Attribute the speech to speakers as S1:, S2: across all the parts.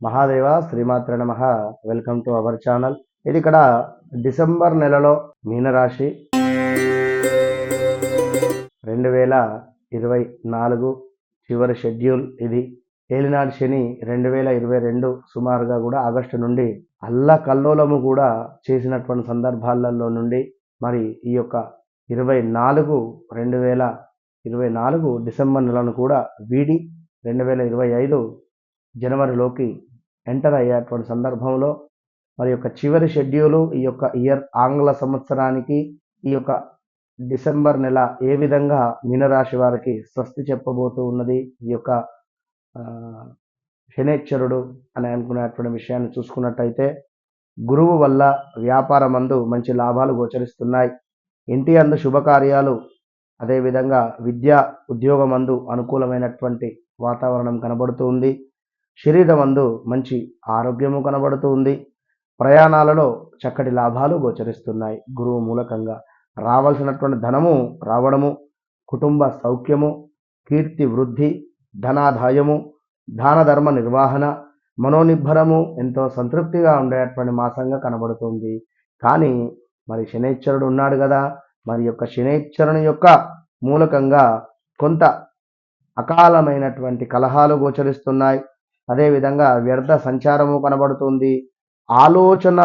S1: మహాదేవ శ్రీమాత్ర నమః. Welcome to our channel. ఇది ఇక్కడ డిసెంబర్ నెలలో మీనరాశి 2024 చివరి షెడ్యూల్ ఇది. ఏలినాటి శని 2022 సుమారుగా కూడా ఆగస్టు నుండి అల్లకల్లోలము కూడా చేసినటువంటి సందర్భాలలో నుండి మరి ఈ యొక్క 2024 డిసెంబర్ నెలను కూడా వీడి 2025 జనవరిలోకి ఎంటర్ అయ్యేటువంటి సందర్భంలో మరి యొక్క చివరి షెడ్యూలు ఈ యొక్క ఇయర్ ఆంగ్ల సంవత్సరానికి ఈ యొక్క డిసెంబర్ నెల ఏ విధంగా మీనరాశి వారికి స్వస్తి చెప్పబోతూ ఉన్నది ఈ యొక్క శనేశ్వరుడు అని అనుకునేటువంటి విషయాన్ని చూసుకున్నట్టయితే గురువు వల్ల వ్యాపారమందు మంచి లాభాలు గోచరిస్తున్నాయి. ఇంటి అందు శుభకార్యాలు, అదేవిధంగా విద్యా ఉద్యోగమందు అనుకూలమైనటువంటి వాతావరణం కనబడుతుంది. శరీరమందు మంచి ఆరోగ్యము కనబడుతుంది. ప్రయాణాలలో చక్కటి లాభాలు గోచరిస్తున్నాయి. గురువు మూలకంగా రావాల్సినటువంటి ధనము రావడము, కుటుంబ సౌఖ్యము, కీర్తి వృద్ధి, ధనాదాయము, దాన ధర్మ నిర్వహణ, మనోనిబ్బరము ఎంతో సంతృప్తిగా ఉండేటువంటి మాసంగా కనబడుతుంది. కానీ మరి శనైశ్వరుడు ఉన్నాడు కదా, మరి యొక్క శనైశ్వరుని యొక్క మూలకంగా కొంత అకాలమైనటువంటి కలహాలు గోచరిస్తున్నాయి. అదేవిధంగా వ్యర్థ సంచారము కనబడుతుంది. ఆలోచన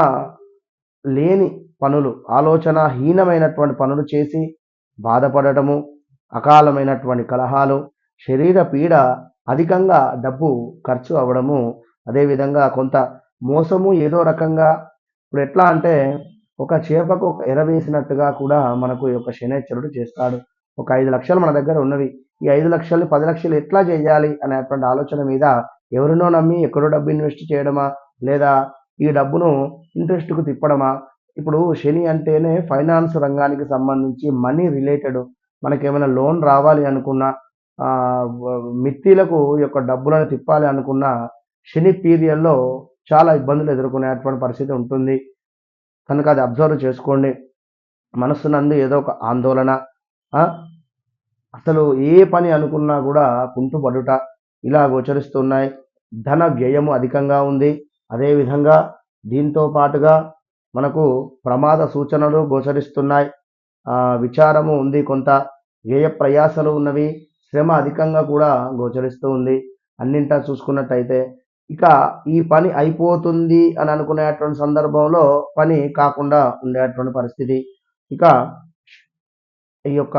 S1: లేని పనులు, ఆలోచనహీనమైనటువంటి పనులు చేసి బాధపడటము, అకాలమైనటువంటి కలహాలు, శరీర పీడ, అధికంగా డబ్బు ఖర్చు అవ్వడము, అదేవిధంగా కొంత మోసము ఏదో రకంగా. ఇప్పుడు ఎట్లా అంటే ఒక చేపకు ఒక ఎర వేసినట్టుగా కూడా మనకు ఈ యొక్క శనైశ్వరుడు చేస్తాడు. ఒక 5 లక్షలు మన దగ్గర ఉన్నవి, ఈ 5 లక్షలు 10 లక్షలు ఎట్లా చేయాలి అనేటువంటి ఆలోచన మీద ఎవరినో నమ్మి ఎక్కడో డబ్బు ఇన్వెస్ట్ చేయడమా, లేదా ఈ డబ్బును ఇంట్రెస్ట్కు తిప్పడమా. ఇప్పుడు శని అంటేనే ఫైనాన్స్ రంగానికి సంబంధించి మనీ రిలేటెడ్. మనకేమైనా లోన్ రావాలి అనుకున్నా, మిత్తిలకు యొక్క డబ్బులను తిప్పాలి అనుకున్నా శని పీరియడ్లో చాలా ఇబ్బందులు ఎదుర్కొనేటువంటి పరిస్థితి ఉంటుంది. కనుక అది అబ్జర్వ్ చేసుకోండి. మనస్సునందు ఏదో ఒక ఆందోళన, అసలు ఏ పని అనుకున్నా కూడా కుంటుపడుట ఇలా గోచరిస్తున్నాయి. ధన వ్యయము అధికంగా ఉంది. అదేవిధంగా దీంతో పాటుగా మనకు ప్రమాద సూచనలు గోచరిస్తున్నాయి. విచారము ఉంది, కొంత వ్యయ ప్రయాసలు ఉన్నవి, శ్రమ అధికంగా కూడా గోచరిస్తూ ఉంది. అన్నింటా చూసుకున్నట్టయితే ఇక ఈ పని అయిపోతుంది అని అనుకునేటువంటి సందర్భంలో పని కాకుండా ఉండేటువంటి పరిస్థితి. ఇక ఈ యొక్క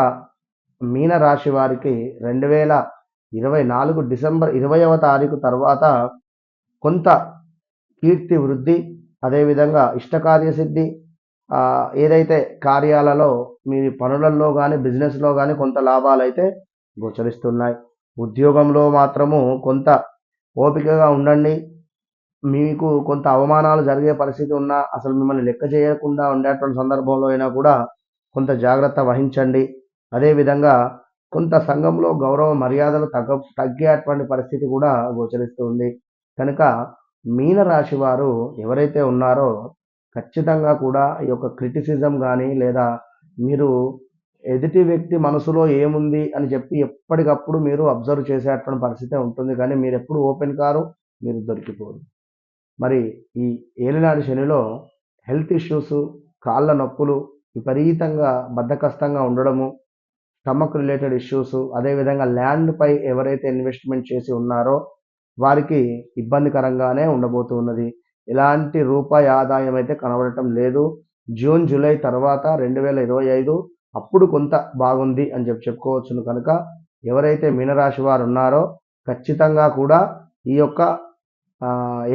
S1: మీనరాశి వారికి 2024 డిసెంబర్ 20వ తారీఖు తర్వాత కొంత కీర్తి వృద్ధి, అదేవిధంగా ఇష్టకార్యసిద్ధి, ఏదైతే కార్యాలలో మీ పనులలో కానీ బిజినెస్లో కానీ కొంత లాభాలు అయితే గోచరిస్తున్నాయి. ఉద్యోగంలో మాత్రము కొంత ఓపికగా ఉండండి. మీకు కొంత అవమానాలు జరిగే పరిస్థితి ఉన్నా, అసలు మిమ్మల్ని లెక్క చేయకుండా ఉండేటువంటి సందర్భంలో అయినా కూడా కొంత జాగ్రత్త వహించండి. అదేవిధంగా కొంత సంఘంలో గౌరవ మర్యాదలు తగ్గేటువంటి పరిస్థితి కూడా గోచరిస్తుంది. కనుక మీనరాశి వారు ఎవరైతే ఉన్నారో ఖచ్చితంగా కూడా ఈ యొక్క క్రిటిసిజం కానీ, లేదా మీరు ఎదుటి వ్యక్తి మనసులో ఏముంది అని చెప్పి ఎప్పటికప్పుడు మీరు అబ్జర్వ్ చేసేటువంటి పరిస్థితి ఉంటుంది. కానీ మీరు ఎప్పుడు ఓపెన్ కారు, మీరు దొరికిపోరు. మరి ఈ ఏలినాటి శనిలో హెల్త్ ఇష్యూస్, కాళ్ళ నొప్పులు, విపరీతంగా బద్ధకస్తంగా ఉండడము, స్టమక్ రిలేటెడ్ ఇష్యూస్, అదేవిధంగా ల్యాండ్పై ఎవరైతే ఇన్వెస్ట్మెంట్ చేసి ఉన్నారో వారికి ఇబ్బందికరంగానే ఉండబోతున్నది. ఎలాంటి రూపాయి ఆదాయం అయితే కనబడటం లేదు. జూన్ జూలై తర్వాత 2025 అప్పుడు కొంత బాగుంది అని చెప్పుకోవచ్చును. కనుక ఎవరైతే మీనరాశి వారు ఉన్నారో ఖచ్చితంగా కూడా ఈ యొక్క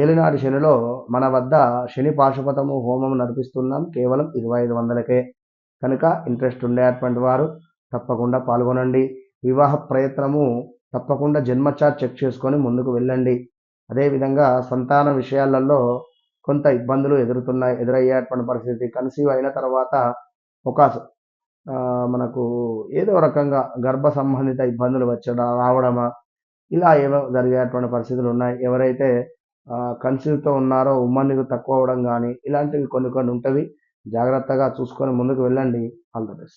S1: ఏలినాటి శనిలో మన వద్ద శని పాశుపతము హోమం నడిపిస్తున్నాం కేవలం 2500కే. కనుక ఇంట్రెస్ట్ ఉండేటువంటి వారు తప్పకుండా పాల్గొనండి. వివాహ ప్రయత్నము తప్పకుండా జన్మ చార్ట్ చెక్ చేసుకొని ముందుకు వెళ్ళండి. అదేవిధంగా సంతాన విషయాలలో కొంత ఇబ్బందులు ఎదురయ్యేటువంటి పరిస్థితి. కన్సీవ్ అయిన తర్వాత ఒక మనకు ఏదో రకంగా గర్భ సంబంధిత ఇబ్బందులు రావడమా, ఇలా ఏవో జరిగేటువంటి పరిస్థితులు ఉన్నాయి. ఎవరైతే కన్సీవ్తో ఉన్నారో ఉమ్మనీరు తక్కువ అవ్వడం కానీ ఇలాంటివి కొన్ని కొన్ని ఉంటవి. జాగ్రత్తగా చూసుకొని ముందుకు వెళ్ళండి. All the best.